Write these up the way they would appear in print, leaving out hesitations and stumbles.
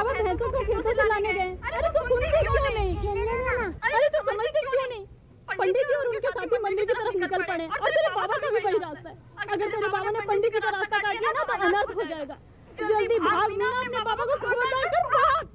बाबा भैंसों को खेतों से लाने गए। अरे तो सुनते क्यों नहीं? अरे तो समझते क्यों नहीं? पंडित जी और उनके साथी मंदिर की तरफ निकल पड़े और तेरे बाबा का भी वही रास्ता है। अगर तेरे बाबा ने पंडित जी का रास्ता काट लिया ना तो अनर्थ हो जाएगा। जल्दी भाग मीना, अपने बाबा को खबरदार कर, भाग।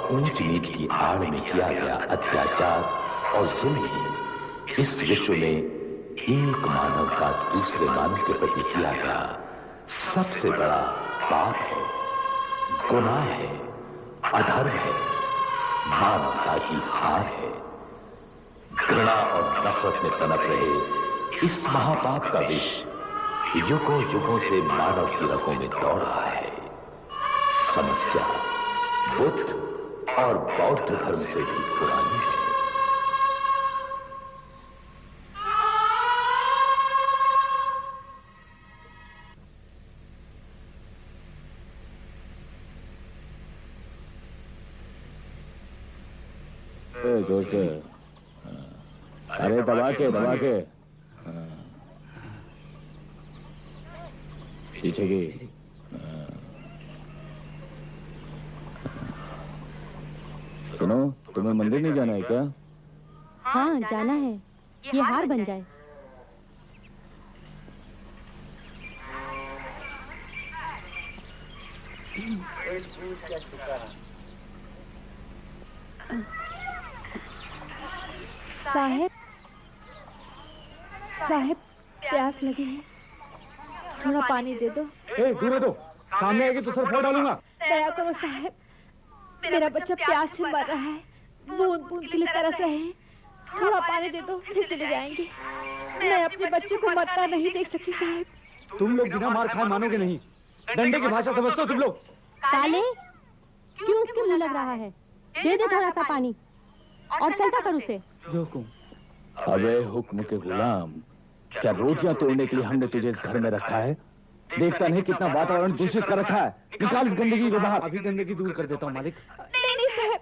ऊंच नीच की आड़ में किया गया अत्याचार और जुल्म ही इस विश्व में एक मानव का दूसरे मानव के प्रति किया गया सबसे बड़ा पाप है, गुनाह है, अधर्म है, मानवता की हार है। घृणा और नफरत में पनप रहे इस महापाप का विष युगों युगों से मानव की रगों में दौड़ रहा है। समस्या बुद्ध और बौद्ध धर्म से भी पुरानी है। जोर से, अरे दबा के पीछे की। सुनो, तुम्हें मंदिर नहीं जाना है क्या? हाँ जाना है, ये हार बन जाए। साहब प्यास लगी है, थोड़ा पानी दे दो। दूर दो, सामने आएगी तो सर फोड़ डालूंगा। दया करो साहब, मेरा बच्चा प्यास से मर रहा है, बूंद बूंद के लिए तरस रहे हैं। थोड़ा पानी दे दो, फिर चले जाएंगे। मैं अपने बच्चे को मरता नहीं देख सकती साहब। तुम लोग बिना मार खाए मानोगे नहीं। डंडे की भाषा समझते हो तुम लोग? काले, क्यों उसके मुंह लग रहा है? दे दे थोड़ा सा पानी और चलता कर उसे। जो हुक्म। अबे हुक्म के गुलाम, क्या रोटियां तोड़ने के लिए हमने तुझे इस घर में रखा है? देखता नहीं कितना वातावरण दूषित कर रखा है। निकाल इस गंदगी को बाहर। अभी गंदगी दूर कर देता हूँ मालिक। नहीं साहब,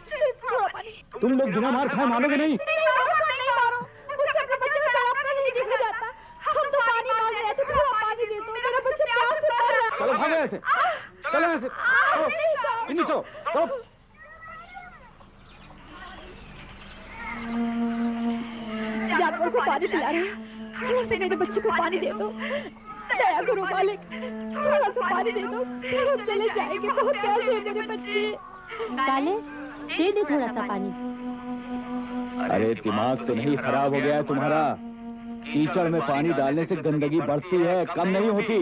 सिर्फ थोड़ा पानी। तुम लोग बिना मार खाए मानोगे नहीं। नहीं मारो, मुझसे अपने बच्चे का तड़पना नहीं देखा जाता। हम तो पानी मांग रहे थे, थोड़ा पानी दे दो, मेरा बच्चा प्यास से मर रहा है। चलो भागो ऐसे, चलो ऐसे। चलो चलो। जानवर को पानी पिला रहे हैं, थोड़ा सा मेरे बच्चे को पानी दे दो। दया करो मालिक, थोड़ा सा पानी दे दो, फिर हम चले जाएंगे। बहुत प्यासे है मेरे बच्चे। काले, दे दे थोड़ा सा पानी। अरे दिमाग तो नहीं खराब हो गया है तुम्हारा? कीचड़ में पानी डालने से गंदगी बढ़ती है, कम नहीं होती।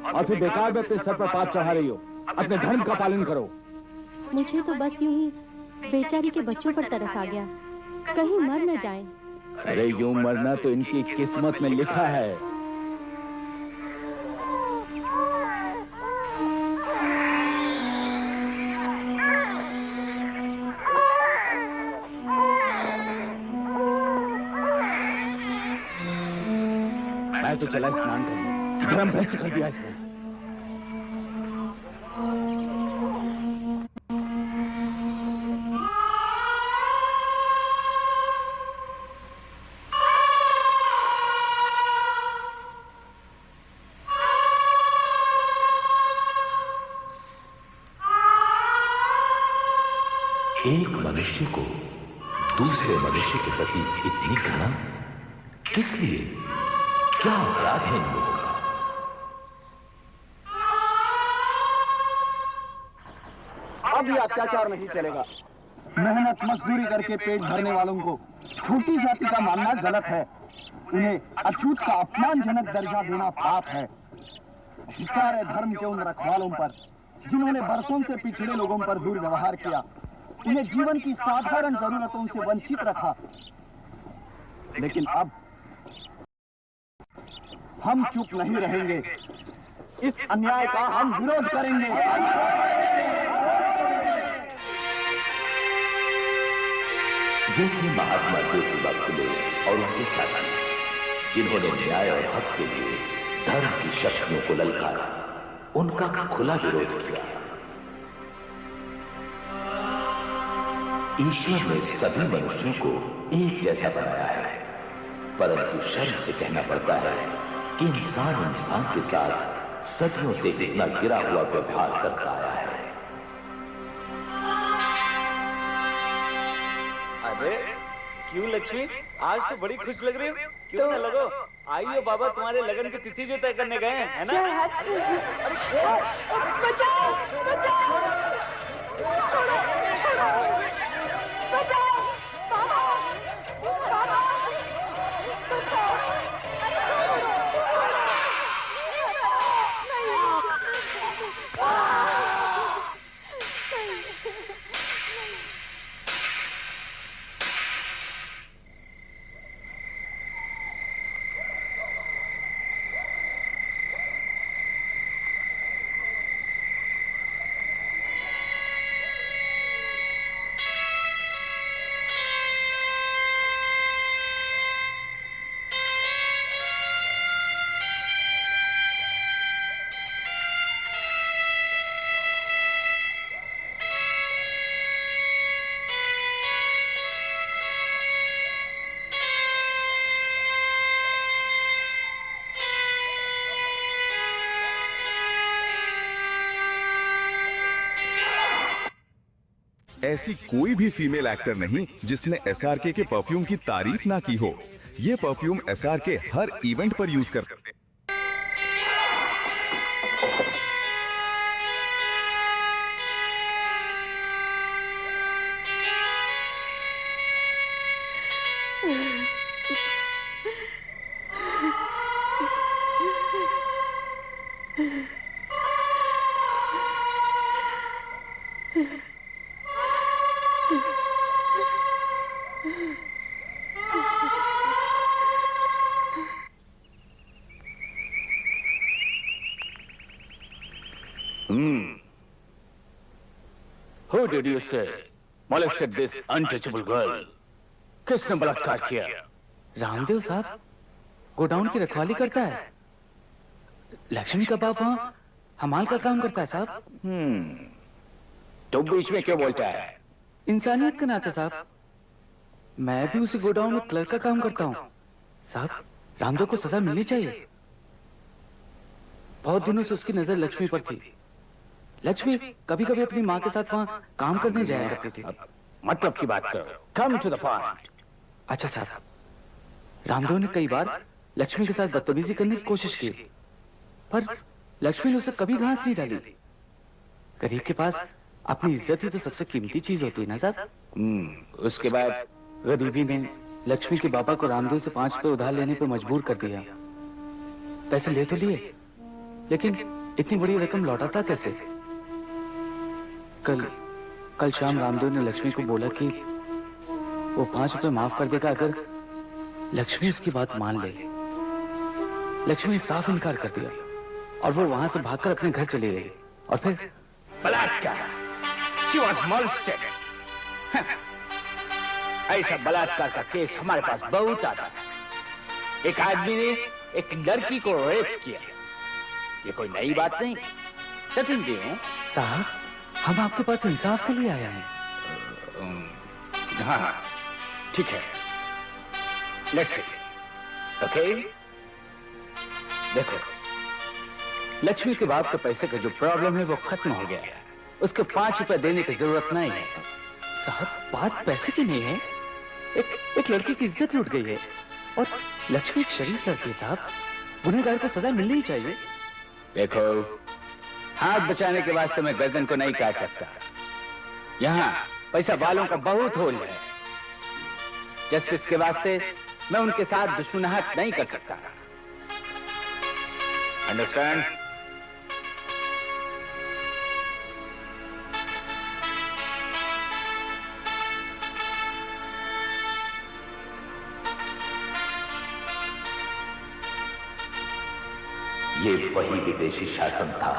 और फिर बेकार में अपने सर पर पात चढ़ा रही हो। अपने धर्म का पालन करो। मुझे तो बस यूं ही बेचारी के बच्चों पर तरस आ गया, कहीं मर न जाए। अरे यूं मरना तो इनकी किस्मत में लिखा है। मैं तो चला स्नान करने, धर्म भ्रष्ट कर दिया इसने। एक मनुष्य को दूसरे मनुष्य के प्रति इतनी घृणा किस लिए? क्या अपराध है इन लोगों का? अब ये अत्याचार नहीं चलेगा। मेहनत मजदूरी करके पेट भरने वालों को छोटी जाति का मानना गलत है। उन्हें अछूत का अपमानजनक दर्जा देना पाप है। अधिकार है धर्म के उन रखवालों पर जिन्होंने बरसों से पिछड़े लोगों पर दुर्व्यवहार किया, उन्हें जीवन की साधारण जरूरतों से वंचित रखा। लेकिन अब हम चुप नहीं रहेंगे। इस अन्याय का हम विरोध करेंगे। ये थे महात्मा ज्योतिबा फुले और उनके साथी, जिन्होंने न्याय और हक के लिए धर्म की शक्तियों को ललकारा, उनका खुला विरोध किया। ईश्वर ने सभी मनुष्यों को एक जैसा बनाया है, परंतु शर्म से कहना पड़ता है कि इंसान इंसान के साथ सदियों से इतना गिरा हुआ व्यवहार करता आया है। अरे क्यों लक्ष्मी, आज तो बड़ी खुश लग रही हो। क्यों ना लगो, आइयो बाबा तुम्हारे लगन की तिथि जो तय करने गए हैं, है ना? बचाओ, बचाओ, छोड़ो, छोड़ो, बचाओ, बाबा, बाबा, बचाओ, छोड़ो, छोड़ो, नहीं। ऐसी कोई भी फीमेल एक्टर नहीं जिसने एसआरके के परफ्यूम की तारीफ ना की हो। ये परफ्यूम एसआरके हर इवेंट पर यूज करते हैं। Who did you say molested this untouchable girl? किसने बलात्कार किया? रामदेव साहब गोडाउन की रखवाली करता है। लक्ष्मी का बाप वहाँ हमाल का काम करता है साहब। तो बीच में क्यों बोलता है? इंसानियत का नाता साहब। मैं भी उसी गोडाउन में क्लर्क का काम करता हूँ साहब। रामदेव को सजा मिलनी चाहिए। बहुत दिनों से उसकी नजर लक्ष्मी पर थी। लक्ष्मी कभी कभी अपनी माँ के साथ वहाँ काम करने जाया करती थी। मतलब की बात करो। Come to the point. अच्छा साहब, रामदेव ने कई बार लक्ष्मी के साथ बदतमीजी करने की कोशिश की, पर लक्ष्मी ने उसे कभी घास नहीं डाली। गरीब के पास अपनी इज्जत ही तो सबसे कीमती चीज होती है ना साहब। उसके बाद गरीबी ने लक्ष्मी के पापा को रामदेव से 5 रुपए उधार लेने पे मजबूर कर दिया। पैसे ले तो लिए, लेकिन इतनी बड़ी रकम लौटाता कैसे? कल शाम रामदेव ने लक्ष्मी को बोला कि वो 5 रुपए माफ कर देगा अगर लक्ष्मी उसकी बात मान ले। लक्ष्मी ने साफ इनकार कर दिया और वो वहां से भागकर अपने घर चली गई। और फिर बलात्कार। She was molested. ऐसा बलात्कार का केस हमारे पास बहुत आता है। एक आदमी ने एक लड़की को रेप किया, ये कोई नई बात नहीं। सचिन जी हैं साहब, हम आपके पास इंसाफ के लिए आया हैं। हाँ, ठीक है, लेट्स सी। ओके, देखो, लक्ष्मी के बाप के पैसे का जो प्रॉब्लम है वो खत्म हो गया है। उसको 5 रुपए देने की जरूरत नहीं है। साहब, बात पैसे की नहीं है। एक लड़की की इज्जत लूट गई है और लक्ष्मी एक शरीफ लड़की है साहब। गुनहगार को सजा मिलनी ही चाहिए। देखो, हाथ बचाने के वास्ते मैं गर्दन को नहीं काट सकता। यहाँ पैसा वालों का बहुत होल है। जस्टिस के वास्ते मैं उनके साथ दुश्मनाहट नहीं कर सकता। अंडरस्टैंड? ये वही विदेशी शासन था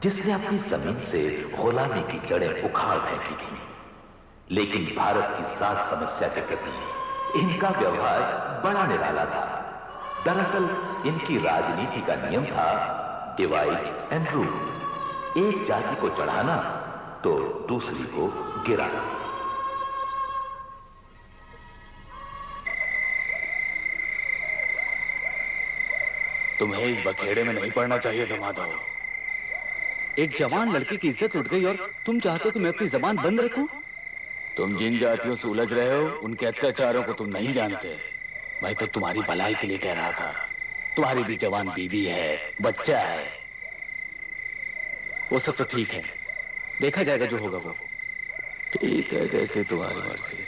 जिसने अपनी जमीन से गुलामी की जड़ें उखाड़ फेंकी थी। लेकिन भारत की जात समस्या के प्रति इनका व्यवहार बड़ा निराला था। दरअसल इनकी राजनीति का नियम था डिवाइड एंड रूल। एक जाति को चढ़ाना तो दूसरी को गिराना। तुम्हें इस बखेड़े में नहीं पड़ना चाहिए था माधव। एक जवान लड़की की इज्जत उठ गई और तुम चाहते हो कि मैं अपनी जबान बंद रखूं? तुम जिन जातियों से उलझ रहे हो उनके अत्याचारों को तुम नहीं जानते। मैं तो तुम्हारी भलाई के लिए कह रहा था। तुम्हारी भी जवान बीवी है, बच्चा है। वो सब तो ठीक है, देखा जाएगा जो होगा वो। ठीक है, जैसे तुम्हारी मर्जी।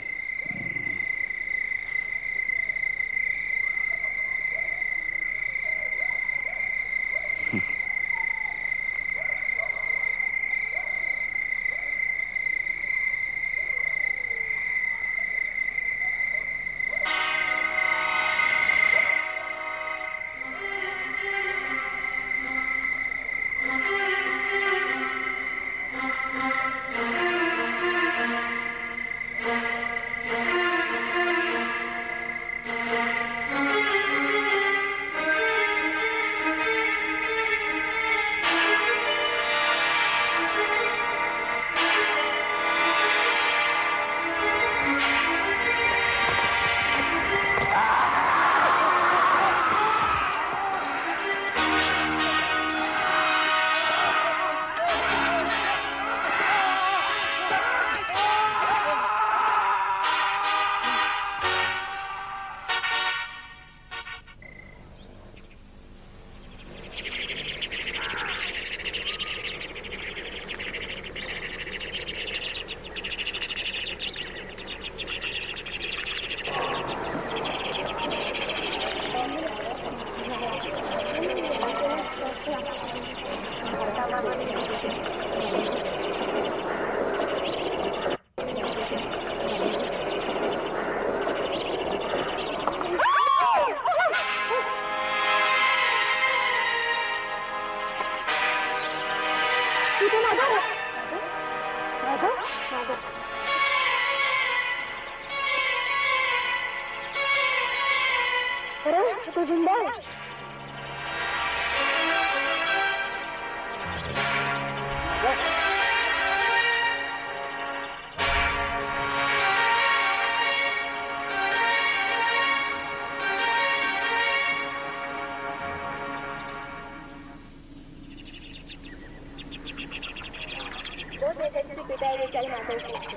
तो जिंदा है।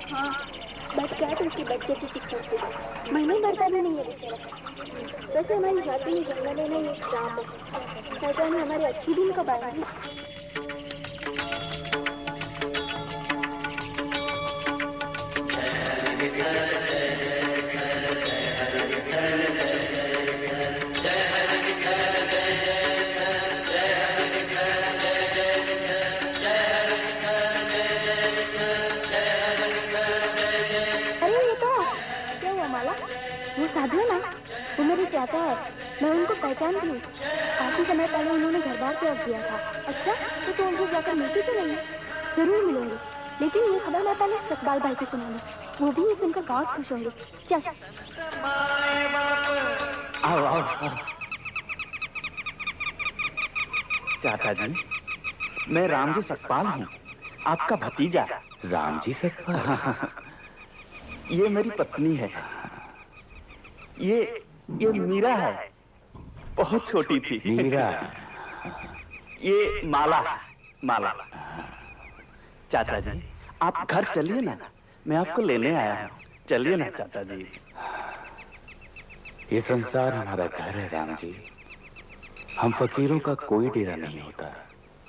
हाँ, बच गया तो उसके बच्चे की टिकट महीने भरता भी नहीं है बेचारा। वैसे हमारी जाति में जंगल में एक श्राप है, पता नहीं हमारे अच्छी दिन कब आएंगे। वो साधु है ना, वो मेरे चाचा है। मैं उनको पहचानती हूँ। काफी समय पहले उन्होंने घर बार त्याग दिया था। अच्छा, तो उनको जाकर मिलती तो नहीं? जरूर मिलूंगी, लेकिन ये खबर मैं पहले सकबाल भाई को सुनाऊंगी। वो भी ये सुनकर बहुत खुश होंगे। चल। आओ आओ आओ। चाचा जी, मैं रामजी सकपाल हूँ, आपका भतीजा। रामजी सकपाल? ये मेरी पत्नी है। ये मीरा है, बहुत छोटी थी। मीरा? ये माला। माला। चाचा जी, आप घर चलिए ना, मैं आपको लेने आया हूँ। चलिए ना चाचा जी। ये संसार हमारा घर है राम जी। हम फकीरों का कोई डेरा नहीं होता।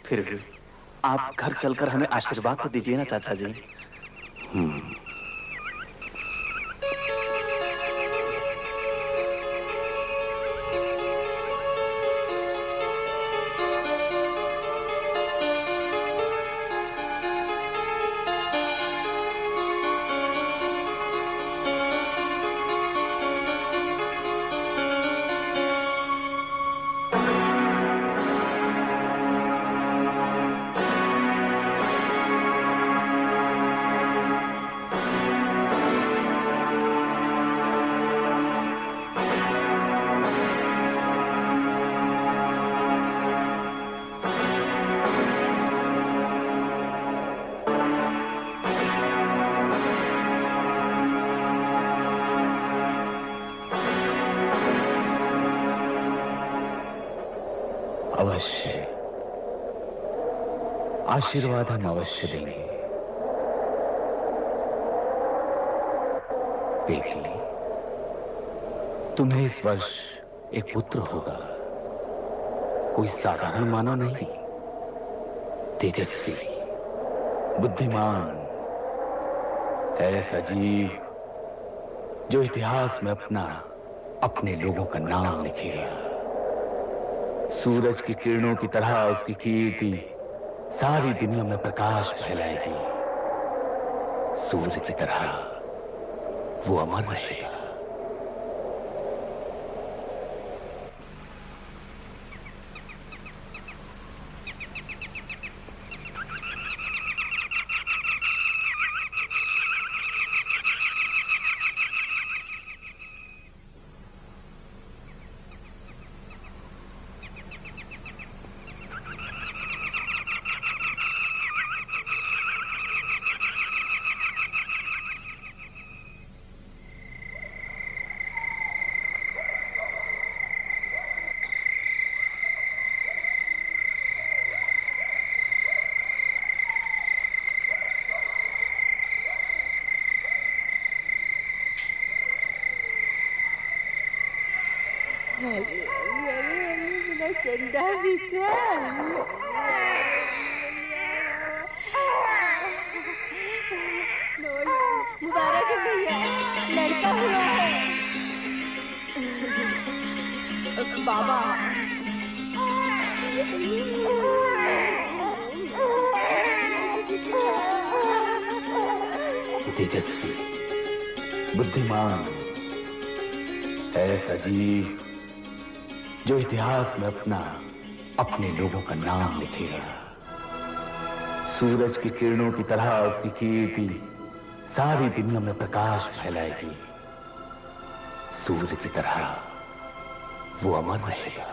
फिर भी आप घर चलकर हमें आशीर्वाद तो दीजिए ना चाचा जी। अवश्य, आशीर्वाद हम अवश्य देंगे। बेटी, तुम्हें इस वर्ष एक पुत्र होगा। कोई साधारण मानव नहीं, तेजस्वी, बुद्धिमान, ऐसा जीव जो इतिहास में अपने लोगों का नाम लिखेगा। सूरज की किरणों की तरह उसकी कीर्ति सारी दुनिया में प्रकाश फैलाएगी। सूर्य की तरह वो अमर रहेगा। चंदा भी चल। मुबारक है भैया, लड़का हुआ है। बाबा तेजस्वी, बुद्धिमान, ऐसा जीव जो इतिहास में अपने लोगों का नाम लिखेगा। सूरज की किरणों की तरह उसकी कीर्ति सारी दुनिया में प्रकाश फैलाएगी। सूर्य की तरह वो अमर रहेगा।